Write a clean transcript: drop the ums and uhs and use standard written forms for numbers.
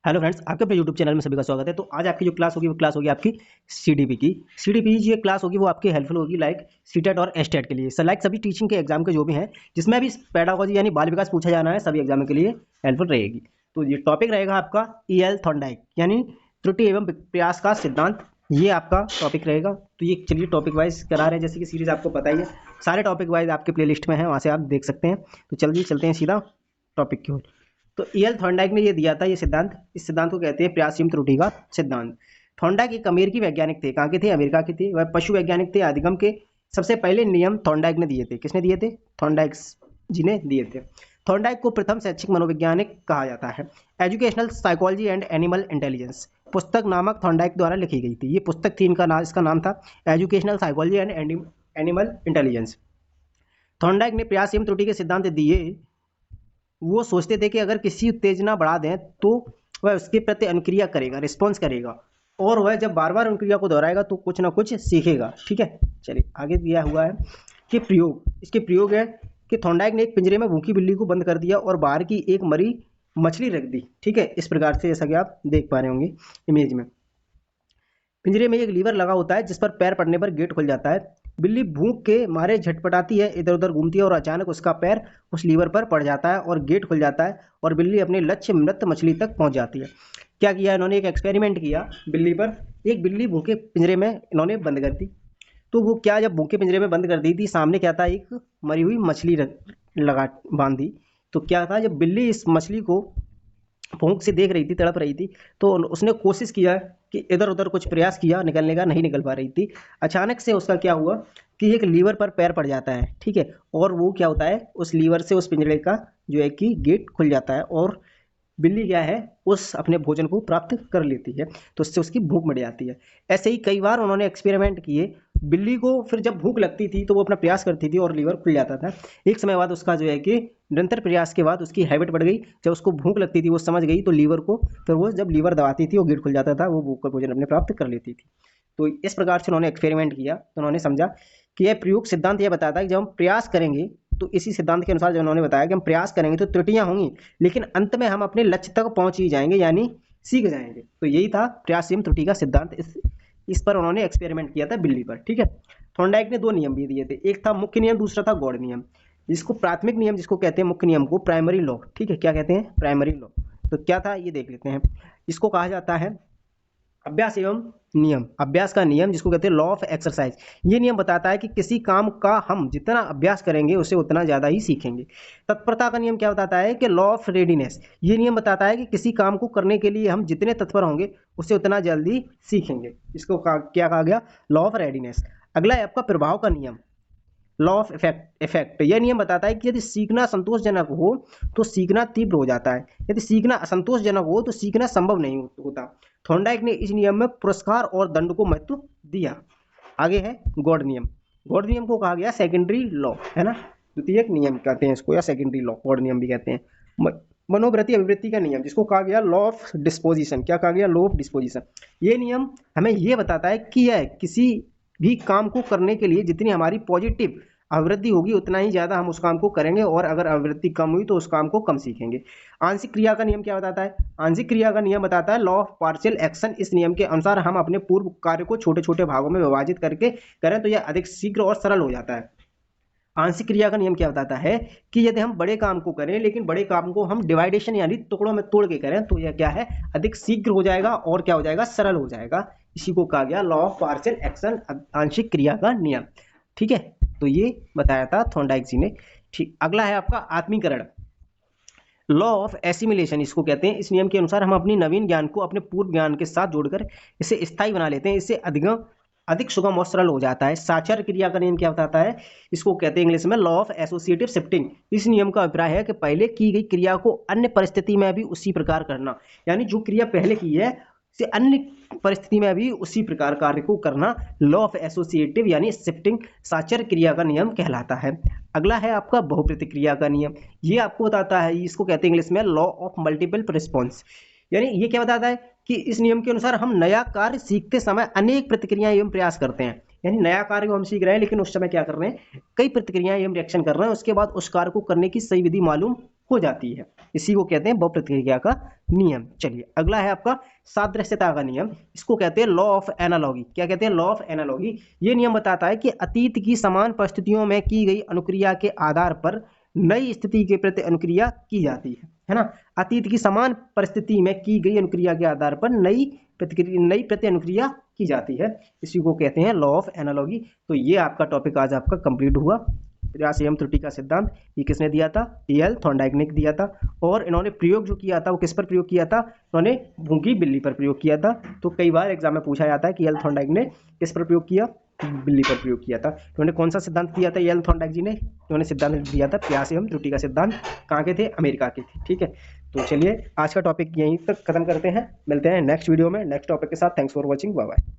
Hello friends, आपके अपने YouTube channel में सभी का स्वागत है। तो आज आपकी जो क्लास होगी वो क्लास होगी आपकी सीडीपी की। सीडीपी जो क्लास होगी वो आपकी हेल्पफुल होगी लाइक सीटेट और एस्टेट के लिए, लाइक सभी टीचिंग के एग्जाम के जो भी हैं जिसमें भी पेडागोजी यानी बाल विकास पूछा जाना है, सभी एग्जाम के लिए हेल्पफुल रहेगी। तो ये टॉपिक रहेगा आपका ईएल थॉर्नडाइक यानी त्रुटि एवं प्रयास का सिद्धांत, ये आपका टॉपिक रहेगा। तो ये चलिए टॉपिक वाइज करा रहे हैं, जैसे कि सीरीज आपको पता ही है, सारे टॉपिक वाइज आपके प्लेलिस्ट में है, वहाँ से आप देख सकते हैं। तो चलिए चलते हैं सीधा टॉपिक की ओर। तो ईएल थॉर्नडाइक ने ये दिया था ये सिद्धांत, इस सिद्धांत को कहते हैं प्रयास एवं त्रुटि का सिद्धांत। थॉर्नडाइक एक अमेरिकी वैज्ञानिक थे। कहाँ के थे? अमेरिका के थे। वह पशु वैज्ञानिक थे। अधिगम के सबसे पहले नियम थॉर्नडाइक ने दिए थे। किसने दिए थे? थॉर्नडाइक जी ने दिए थे। थॉर्नडाइक को प्रथम शैक्षिक मनोवैज्ञानिक कहा जाता है। Educational psychology and animal intelligence पुस्तक नामक थॉर्नडाइक द्वारा लिखी गई थी। ये पुस्तक थी, इसका नाम था educational psychology and animal intelligence. Thorndike ने प्रयास एवं त्रुटि के सिद्धांत दिए। वो सोचते थे कि अगर किसी उत्तेजना बढ़ा दें तो वह उसके प्रति अनुक्रिया करेगा, रिस्पॉन्स करेगा, और वह जब बार बार अनुक्रिया को दोहराएगा तो कुछ ना कुछ सीखेगा। ठीक है, चलिए आगे दिया हुआ है कि प्रयोग, इसके प्रयोग है कि थॉर्नडाइक ने एक पिंजरे में भूखी बिल्ली को बंद कर दिया और बाहर की एक मरी मछली रख दी। ठीक है, इस प्रकार से, जैसा कि आप देख पा रहे होंगे इमेज में। पिंजरे में एक लीवर लगा होता है जिस पर पैर पड़ने पर गेट खुल जाता है। बिल्ली भूख के मारे झटपटाती है, इधर उधर घूमती है और अचानक उसका पैर उस लीवर पर पड़ जाता है और गेट खुल जाता है और बिल्ली अपने लक्ष्य मृत मछली तक पहुंच जाती है। क्या किया इन्होंने? एक एक्सपेरिमेंट किया बिल्ली पर। एक बिल्ली भूखे पिंजरे में इन्होंने बंद कर दी। तो वो क्या, जब भूखे पिंजरे में बंद कर दी थी, सामने क्या था? एक मरी हुई मछली लगा बांध दी। तो क्या था, जब बिल्ली इस मछली को भूख से देख रही थी, तड़प रही थी, तो उसने कोशिश किया कि इधर उधर कुछ प्रयास किया निकलने का, नहीं निकल पा रही थी। अचानक से उसका क्या हुआ कि एक लीवर पर पैर पड़ जाता है। ठीक है, और वो क्या होता है, उस लीवर से उस पिंजरे का जो है कि गेट खुल जाता है और बिल्ली क्या है, उस अपने भोजन को प्राप्त कर लेती है। तो उससे उसकी भूख मिट जाती है। ऐसे ही कई बार उन्होंने एक्सपेरिमेंट किए। बिल्ली को फिर जब भूख लगती थी तो वो अपना प्रयास करती थी और लीवर खुल जाता था। एक समय बाद उसका जो है कि निरंतर प्रयास के बाद उसकी हैबिट बढ़ गई। जब उसको भूख लगती थी वो समझ गई तो लीवर को, फिर वो जब लीवर दबाती थी वो गेट खुल जाता था, वो भूख का भोजन अपने प्राप्त कर लेती थी। तो इस प्रकार से उन्होंने एक्सपेरिमेंट किया। तो उन्होंने समझा कि यह प्रयोग सिद्धांत यह बताता है कि जब हम प्रयास करेंगे, तो इसी सिद्धांत के अनुसार जब उन्होंने बताया कि हम प्रयास करेंगे तो त्रुटियां होंगी, लेकिन अंत में हम अपने लक्ष्य तक पहुंच ही जाएंगे, यानी सीख जाएंगे। तो यही था प्रयास एवं त्रुटि का सिद्धांत। इस पर उन्होंने एक्सपेरिमेंट किया था बिल्ली पर। ठीक है, थॉर्नडाइक ने दो नियम भी दिए थे, एक था मुख्य नियम, दूसरा था गौड़ नियम। जिसको प्राथमिक नियम जिसको कहते हैं, मुख्य नियम को प्राइमरी लॉ। ठीक है, क्या कहते हैं? Primary law. तो क्या था ये देख लेते हैं। इसको कहा जाता है अभ्यास एवं नियम, अभ्यास का नियम जिसको कहते हैं लॉ ऑफ एक्सरसाइज। ये नियम बताता है कि किसी काम का हम जितना अभ्यास करेंगे उससे उतना ज़्यादा ही सीखेंगे। तत्परता का नियम क्या बताता है कि लॉ ऑफ रेडीनेस। ये नियम बताता है कि किसी काम को करने के लिए हम जितने तत्पर होंगे उससे उतना जल्दी सीखेंगे। इसको क्या कहा गया? Law of readiness. अगला है आपका प्रभाव का नियम, लॉ ऑफ इफेक्ट। यह नियम बताता है कि यदि सीखना संतोषजनक हो तो सीखना तीव्र हो जाता है, यदि सीखना असंतोषजनक हो तो सीखना संभव नहीं होता। थॉर्नडाइक ने इस नियम में पुरस्कार और दंड को महत्व दिया। आगे है गॉड नियम। गॉड नियम को कहा गया सेकेंडरी लॉ, है ना, द्वितीयक नियम कहते हैं इसको, या सेकेंडरी लॉ, गॉड नियम भी कहते हैं। मनोवृत्ति अभिवृत्ति का नियम जिसको कहा गया लॉ ऑफ डिस्पोजिशन। क्या कहा गया? Law of disposition. ये नियम हमें ये बताता है कि यह किसी भी काम को करने के लिए जितनी हमारी पॉजिटिव आवृत्ति होगी उतना ही ज़्यादा हम उस काम को करेंगे, और अगर आवृत्ति कम हुई तो उस काम को कम सीखेंगे। आंशिक क्रिया का नियम क्या बताता है? आंशिक क्रिया का नियम बताता है लॉ ऑफ पार्शियल एक्शन। इस नियम के अनुसार हम अपने पूर्व कार्य को छोटे छोटे भागों में विभाजित करके करें तो यह अधिक शीघ्र और सरल हो जाता है। आंशिक क्रिया का नियम क्या बताता है कि यदि हम बड़े काम को करें, लेकिन बड़े काम को हम डिवाइडेशन यानी टुकड़ों में तोड़ के करें, तो यह क्या है? अधिक शीघ्र हो जाएगा और क्या हो जाएगा? सरल हो जाएगा। इसी को कहा गया लॉ ऑफ पार्शियल एक्शन, आंशिक क्रिया का नियम। ठीक है, तो ये बताया था थॉर्नडाइक जी ने। ठीक, अगला है आपका आत्मीकरण, लॉ ऑफ एसिमिलेशन इसको कहते हैं। इस नियम के अनुसार हम अपनी नवीन ज्ञान को अपने पूर्व ज्ञान के साथ जोड़कर इसे स्थायी बना लेते हैं, इससे अधिक सुगम और सरल हो जाता है। साक्षर क्रिया का नियम क्या बताता है? इसको कहते हैं इंग्लिश में लॉ ऑफ एसोसिएटिव शिफ्टिंग। इस नियम का अभिप्राय है कि पहले की गई क्रिया को अन्य परिस्थिति में भी उसी प्रकार करना, यानी जो क्रिया पहले की है से अन्य परिस्थिति में भी उसी प्रकार कार्य को करना, लॉ ऑफ एसोसिएटिव यानी शिफ्टिंग साक्षर क्रिया का नियम कहलाता है। अगला है आपका बहुप्रतिक्रिया का नियम। ये आपको बताता है, इसको कहते हैं इंग्लिश में लॉ ऑफ मल्टीपल रिस्पॉन्स। यानी ये क्या बताता है कि इस नियम के अनुसार हम नया कार्य सीखते समय अनेक प्रतिक्रियाएं एवं प्रयास करते हैं। यानी नया कार्य को हम सीख रहे हैं, लेकिन उस समय क्या कर रहे हैं? कई प्रतिक्रियाएं एवं रिएक्शन कर रहे हैं, उसके बाद उस कार्य को करने की सही विधि मालूम हो जाती है। इसी को कहते हैं बहुप्रतिक्रिया का नियम। चलिए अगला है आपका सादृश्यता का नियम। इसको कहते हैं लॉ ऑफ एनालॉगी। क्या कहते हैं? Law of analogy. ये नियम बताता है कि अतीत की समान परिस्थितियों में की गई अनुक्रिया के आधार पर नई स्थिति के प्रति अनुक्रिया की जाती है ना। अतीत की समान परिस्थिति में की गई अनुक्रिया के आधार पर नई प्रति अनुक्रिया की जाती है। इसी को कहते हैं लॉ ऑफ एनालॉगी। तो ये आपका टॉपिक आज आपका कंप्लीट हुआ। प्रयास एवं त्रुटि का सिद्धांत ये किसने दिया था? एल थॉर्नडाइक ने दिया था। और इन्होंने प्रयोग जो किया था वो किस पर प्रयोग किया था? इन्होंने भूखी बिल्ली पर प्रयोग किया था। तो कई बार एग्जाम में पूछा जाता है कि एल थॉर्नडाइक ने किस पर प्रयोग किया? बिल्ली पर प्रयोग किया था। इन्होंने कौन सा सिद्धांत दिया था एल थॉर्नडाइक जी ने? इन्होंने सिद्धांत दिया था प्रयास एवं त्रुटि का सिद्धांत। कहाँ के थे? अमेरिका के थे। ठीक है, तो चलिए आज का टॉपिक यहीं तक खत्म करते हैं। मिलते हैं नेक्स्ट वीडियो में नेक्स्ट टॉपिक के साथ। Thanks for watching, bye bye.